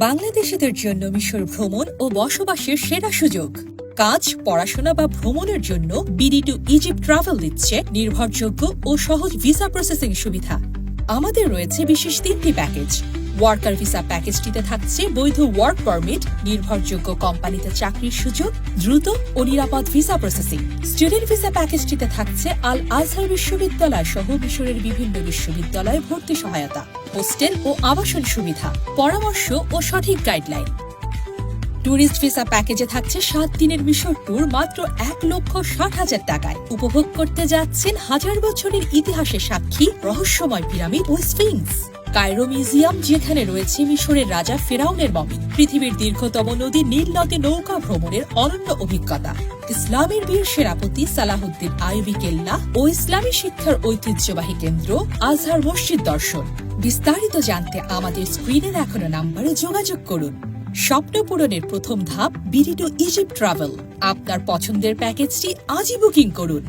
বাংলাদেশিদের জন্য মিশর ভ্রমণ ও বসবাসের সেরা সুযোগ। কাজ, পড়াশোনা বা ভ্রমণের জন্য বিডি টু ইজিপ্ট ট্রাভেল দিচ্ছে নির্ভরযোগ্য ও সহজ ভিসা প্রসেসিং সুবিধা। আমাদের রয়েছে বিশেষ 3টি প্যাকেজ। ওয়ার্কার ভিসা প্যাকেজটিতে থাকছে বৈধ ওয়ার্ক পারমিট, নির্ভরযোগ্য কোম্পানিতে চাকরির সুযোগ, দ্রুত ও নিরাপদ ভিসা প্রসেসিং। স্টুডেন্ট ভিসা প্যাকেজটিতে থাকছে আল আজহার বিশ্ববিদ্যালয় সহ মিশরের বিভিন্ন বিশ্ববিদ্যালয়ে ভর্তি সহায়তা, হোস্টেল ও আবাসন সুবিধা, পরামর্শ ও সঠিক গাইডলাইন। ট্যুরিস্ট ভিসা প্যাকেজে থাকছে 7 দিনের মিশর ট্যুর মাত্র 1,60,000 টাকায়। উপভোগ করতে যাচ্ছেন হাজার বছরের ইতিহাসের সাক্ষী রহস্যময় পিরামিড ও স্ফিংস, কায়রো মিউজিয়াম যেখানে রয়েছে মিশরের রাজা ফেরাউনের মমি, পৃথিবীর দীর্ঘতম নদী নীল নদে নৌকা ভ্রমণের অনন্য অভিজ্ঞতা, ইসলামের বীর সেনাপতি সালাহুদ্দিন আইয়ুবী কেল্লা ও ইসলামী শিক্ষার ঐতিহ্যবাহী কেন্দ্র আজহার মসজিদ দর্শন। বিস্তারিত জানতে আমাদের স্ক্রিনে দেখানো নম্বরে যোগাযোগ করুন। স্বপ্ন পূরণের প্রথম ধাপ বিডি টু ইজিপ্ট ট্রাভেল। আপনার পছন্দের প্যাকেজটি আজই বুকিং করুন।